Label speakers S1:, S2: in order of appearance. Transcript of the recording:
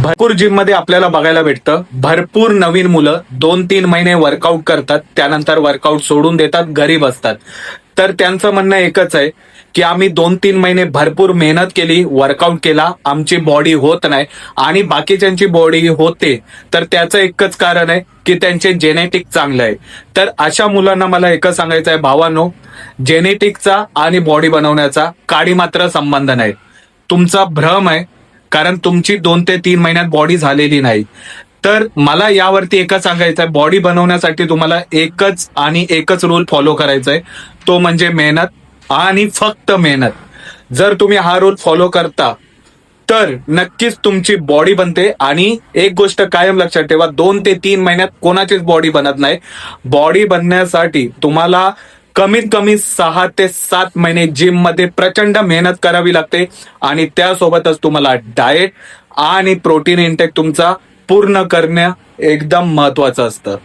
S1: भरपूर जिम मध्ये आपल्याला बघायला भेटतं, भरपूर नवीन मुलं 2-3 महिने वर्कआउट करतात, त्यानंतर वर्कआउट सोडून देतात, घरी बसतात. तर त्यांचं म्हणणं एकच आहे की आम्ही 2-3 महिने भरपूर मेहनत केली, वर्कआउट केला, आमची बॉडी होत नाही आणि बाकीच्यांची बॉडी होते. तर त्याचं एकच कारण आहे की त्यांचे जेनेटिक चांगलं आहे. तर अशा मुलांना मला एकच सांगायचं आहे, भावांनो, जेनेटिकचा आणि बॉडी बनवण्याचा काडी मात्र संबंध नाही. तुमचा भ्रम आहे, कारण तुमची 2 ते 3 महिन्यात बॉडी झालेली नाही. तर मला यावरती एकच सांगायचं आहे, बॉडी बनवण्यासाठी तुम्हाला एकच आणि एकच रूल फॉलो करायचा आहे, तो म्हणजे मेहनत आणि फक्त मेहनत. जर तुम्ही हा रूल फॉलो करता तर नक्कीच तुमची बॉडी बनते. आणि एक गोष्ट कायम लक्षात ठेवा, 2 ते 3 महिन्यात कोणाचीच बॉडी बनत नाही. बॉडी बनण्यासाठी तुम्हाला कमीत कमी 6 ते 7 महिने जिम मध्ये प्रचंड मेहनत करावी लागते आणि त्यासोबतच तुम्हाला डाएट आणि प्रोटीन इंटेक तुमचा पूर्ण करणं एकदम महत्वाचं असतं.